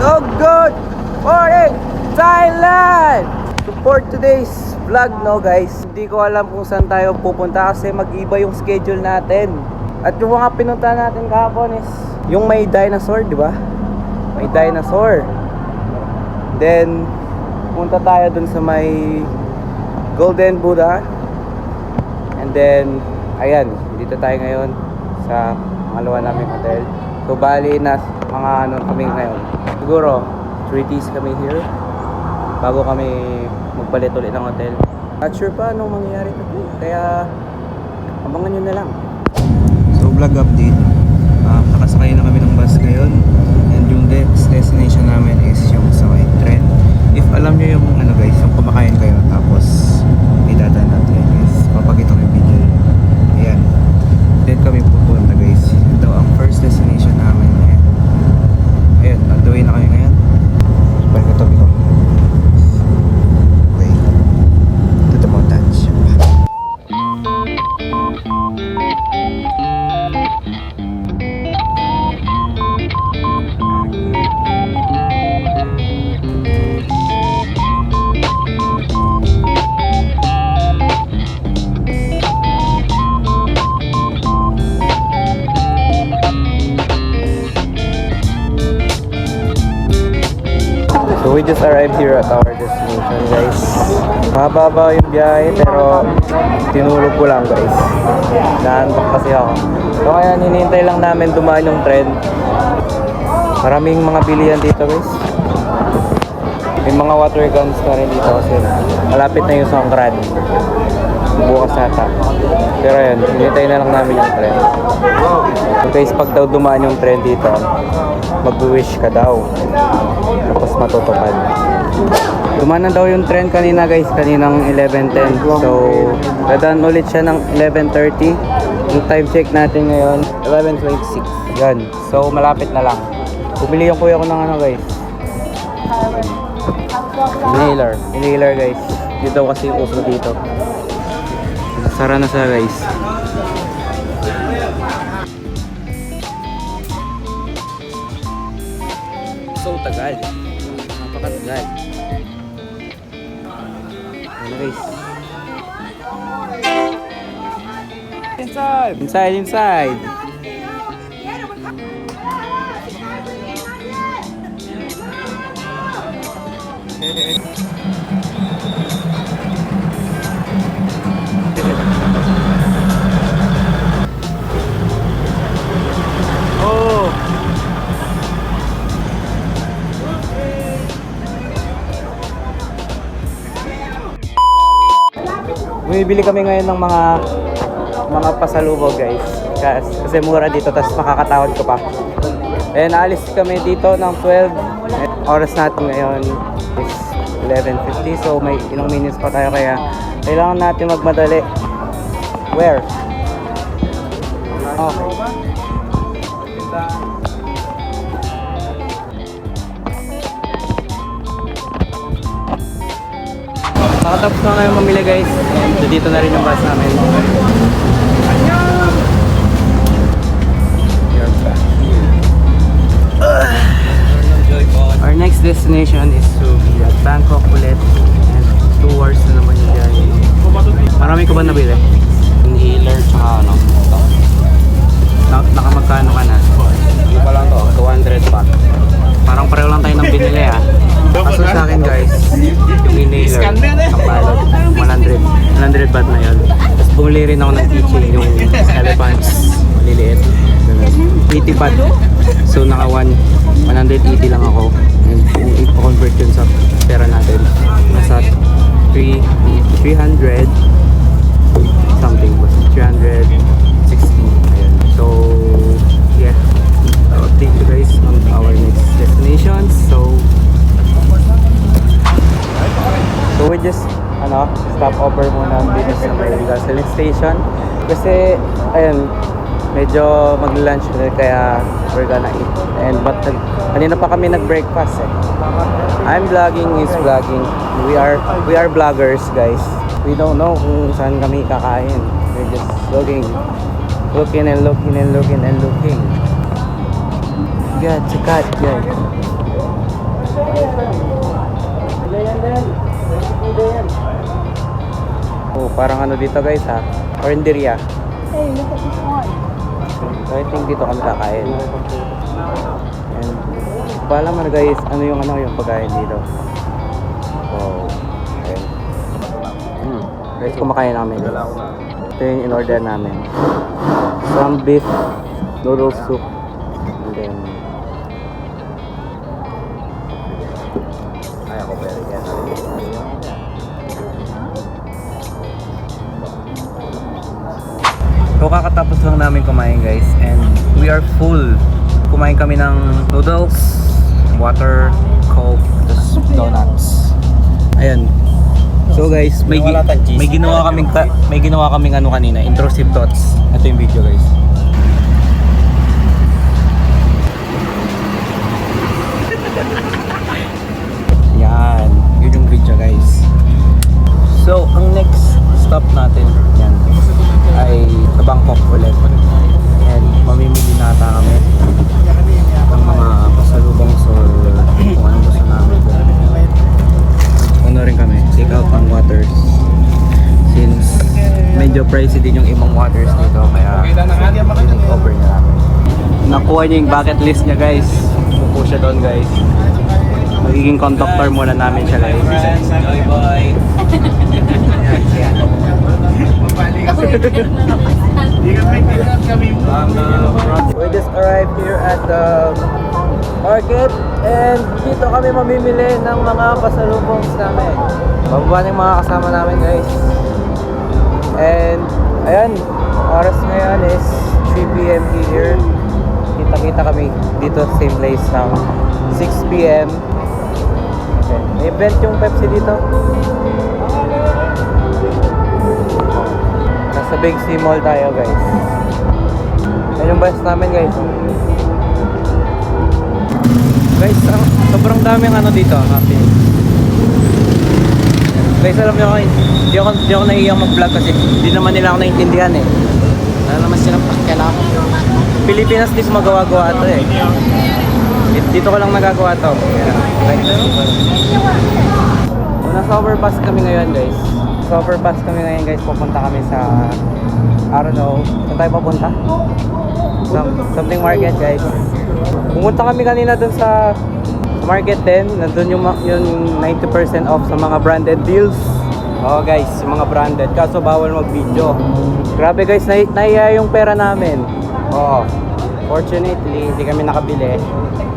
So good morning, Thailand! So for today's vlog, no guys, hindi ko alam kung saan tayo pupunta kasi mag-iba yung schedule natin. At yung mga pinunta natin kahapon is yung may dinosaur, di ba? May dinosaur. Then punta tayo dun sa may Golden Buddha. And then ayan, dito tayo ngayon sa pangalawa naming hotel. So bali na mga ano kami ngayon. Siguro 3 days kami here bago kami magpalit ulit ng hotel. Not sure pa anong mangyayari ito. Kaya abangan nyo na lang. So vlog update. Nakasakay na kami ng bus ngayon. And yung next destination namin is yung sa may tren. If alam nyo yung ano guys, yung kumakain kayo tapos idadaan natin is papakita ko yung video. Ayan. Then kami pupunta guys. Ito ang first destination namin ngayon. Ayan, on the way na kami ngayon. Balik ito ko. Okay. To the mountains. So we just arrived here at our destination guys. Mahaba yung biyahe pero tinulog ko lang guys. Naantok kasi ako. So kaya hinihintay lang namin dumaan yung tren. Maraming mga bilihan dito guys. May mga water guns na rin dito kasi malapit na yung Songkran. Bukas ata. Pero ayun, hinihintay na lang namin yung tren. So guys, pag daw dumaan yung tren dito, mag-wish ka daw. Tapos matutupad. Dumaan na daw yung tren kanina guys, kaninang 11:10. So, dadaan ulit siya ng 11:30. Yung time check natin ngayon, 11:26. Yan. So, malapit na lang. Bumili yung kuya ko ng ano guys. Inhaler. Inhaler guys. Dito kasi yung uso dito. Sara na siya guys. So tagal. Napakatagal. Ano guys? Inside! Inside, inside! Oh! Bumibili kami ngayon ng mga pasalubog guys. Kasi mura dito, tapos makakatawad ko pa. And alis kami dito ng 12. Oras natin ngayon is 11:50. So may ilang minutes pa tayo kaya kailangan natin magmadali. Where? Okay. Nakatapos na kayo mamili guys. And dito na rin yung bus namin. Our next destination is to be at Bangkok ulit. And 2 hours na naman yung biyahe. Marami ko ba nabili? Inhaler tsaka ano? Nakamagkano ka na? Ano pa lang to? 200 pa. Parang pareho lang tayo ng binili ah. Kaso sa akin guys, yung inhaler, ang balot, 100 baht na yun. Tapos bumili rin ako ng keychain, yung elephants, maliliit. 80 baht. So naka 180 lang ako. And kung i-convert yun sa pera natin, nasa 300 something, 360. Ayan. So yeah, I'll update you guys on our next destinations. So we just stop over muna dito sa may gasoline station kasi ayun, medyo mag-lunch na kaya we're gonna eat. And but kanina pa kami nag-breakfast eh. I'm vlogging, he's vlogging. We are vloggers guys. We don't know kung saan kami kakain. We're just looking and looking and looking and looking. God, sikat guys. Parang ano dito guys ha, Orenderia. Hey, look at this one. So I think dito kami kakain. And pala man guys, ano yung pagkain dito. So, ayun. Guys, kumakain namin. Ito yung in-order namin. Some beef noodle soup. And then ay ako pero yan. So kakatapos lang namin kumain guys and we are full. Kumain kami ng noodles, water, coke, tapos donuts. Ayan. So guys, may ginawa kaming ano kanina, intrusive thoughts. Ito yung video guys. Yan, yun yung video guys. So, ang next stop natin, yan, ay sa Bangkok ulit. And mamimili nata kami ng mga pasalubong or kung ano gusto namin. Ano rin kami, take out ang waters. Since medyo pricey din yung ibang waters dito, kaya over na namin. Nakuha niya yung bucket list niya guys. Pupo siya doon guys. Magiging conductor muna namin siya guys. Joy boy! We just arrived here at the market and dito kami mamimili ng mga pasalubong namin. Bababa ng mga kasama namin guys. And ayan, oras ngayon is 3 PM here. Kita-kita kami dito same place ng 6 PM. Okay. May event yung Pepsi dito. Nasa Big C Mall tayo guys. Ayan yung bus namin guys. Guys, sobrang daming ano dito, happy. Guys, alam niyo hindi ako nahihiyang mag-vlog kasi hindi naman nila ako naiintindihan eh. Wala naman silang pakialam. Pilipinas dis magawa-gawa ito eh. Dito ko lang nagagawa to. Like, nasa overpass kami ngayon guys. Sa overpass kami ngayon guys, pupunta kami sa I don't know, saan tayo papunta? Something market guys. Pumunta kami kanina dun sa market din. Nandun yung 90% off sa mga branded deals. Oh guys, yung mga branded. Kaso bawal mag-video. Grabe guys, naiya yung pera namin. Oo. Fortunately, hindi kami nakabili.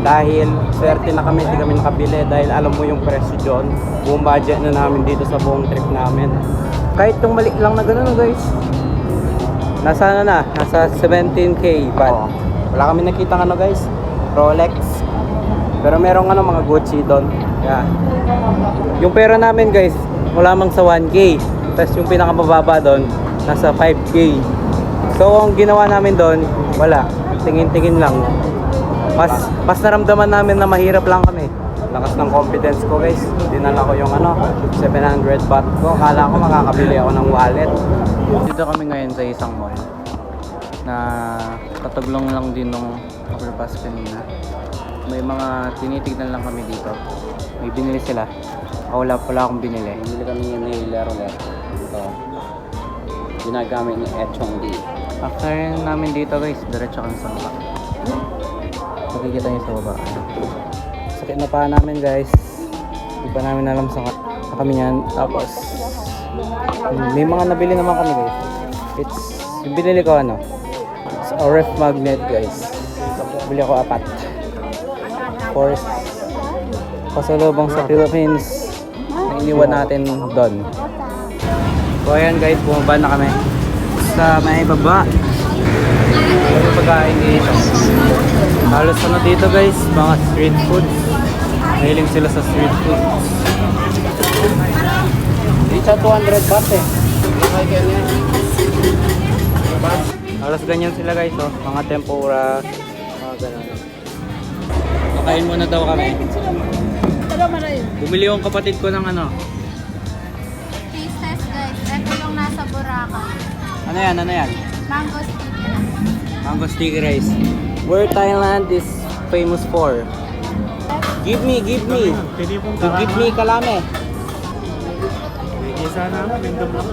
Dahil swerte na kami, hindi kami nakabili. Dahil alam mo yung presyo dyan. Buong budget na namin dito sa buong trip namin. Kahit yung mali lang na gano'n guys. Nasa ano na? Nasa 17K baht. Oo. Wala kami nakita ano guys. Rolex. Pero merong ano mga Gucci doon. Yeah. Yung pera namin guys, wala mang sa 1K. Tapos yung pinakamababa doon, nasa 5K. So ang ginawa namin doon, wala. Tingin-tingin lang. Mas naramdaman namin na mahirap lang kami. Lakas ng confidence ko guys. Dinala ko yung 700 baht ko. Akala ko makakabili ako ng wallet. Dito kami ngayon sa isang mall na kataglong lang din nung overpass kanina. May mga tinitignan lang kami dito. May binili sila. Wala akong binili. Bumili kami yung Rolex. Ito. Ginagamit ni Echong D. After namin dito guys, diretso kami sa baba. Makikita niyo sa baba. Sakit na pa namin guys. Hindi pa namin alam sa kami yan. Tapos may mga nabili naman kami guys. Yung binili ko it's a ref magnet guys. Bili ako 4. Course pasalubong sa Philippines na iniwan natin doon. So ayan guys, bumaba na kami sa may baba. May pagkain dito. Halos dito guys, mga street foods. Mahiling sila sa street foods. Dito 200 baht eh. Halos ganyan sila guys, mga tempura, mga ganun. Kain muna daw kami. Bumili yung kapatid ko ng Taste test guys. Ito yung nasa Boracay. Ano yan? Mango sticky rice. Mango sticky rice. Where Thailand is famous for. Give me. Give me kalame. Isa namin, random lang.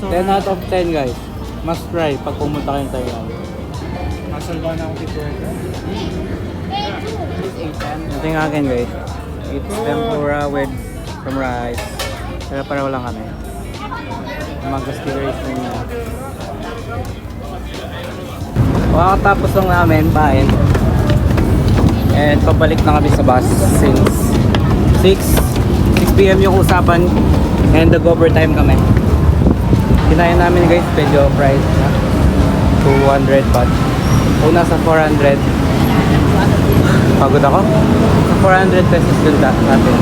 10 out of 10 guys. Must try pag pumunta kayo ng Taiwan. Masalba na ako dito. Ito yung akin guys. It's tempura with some rice. Pero pareho lang kami. Mango sticky rice na niya. Makakatapos lang namin pain. And pabalik na kami sa bus since 6 PM yung usapan and nag-overtime kami. Kinain namin guys, medyo price na 200 baht. Una sa 400. Pagod ako. Sa 400 pesos din natin.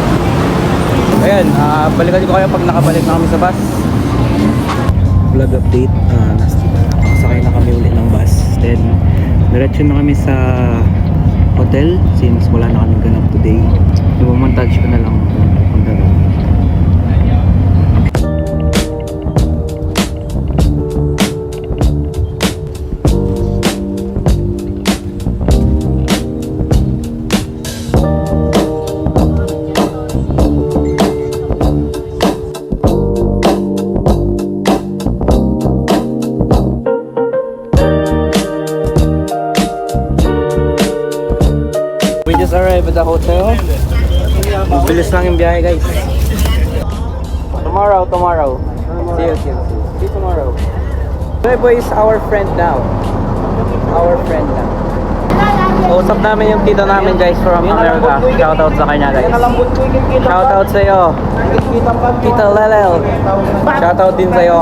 Ayan, balikan ko kayo pag nakabalik na kami sa bus. Vlog update. Nakasakay na kami ulit ng bus. Then, diretso na kami sa hotel since wala na kaming ganap today. Ipamontage ko na lang kung gano'n. We just arrived at the hotel. Bilis lang yung biyahe guys. Tomorrow. See you tomorrow. Toy Boy is our friend now. Usap namin yung tita namin guys from America. Shoutout sa kanya guys. Shoutout sa iyo. Tita Lelel. Shoutout din sa iyo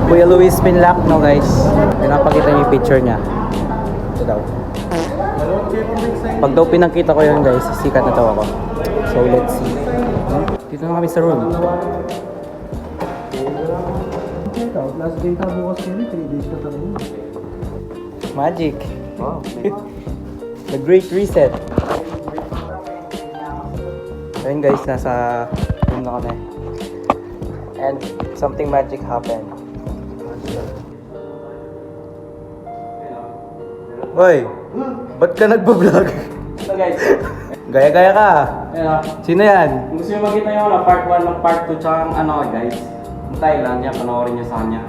Kuya Luis Pinlac no guys. Pinapakita niyo yung picture niya. Ito daw. Pag daw pinakita ko yun guys, sikat na daw ako. So let's see. Dito na kami sa room. Last day ka bukas yun, 3 days ka tayo. Magic. Wow. The Great Reset. Ayun guys, nasa room na kami. And something magic happened. Hoy! Ba't ka nagbablog? Ito guys. Gaya-gaya ka. Ayan. Sino yan? Kung gusto nyo makita yung part 1 ng part 2 tsaka ang guys. Yung Thailand niya, panoorin niyo sa kanya.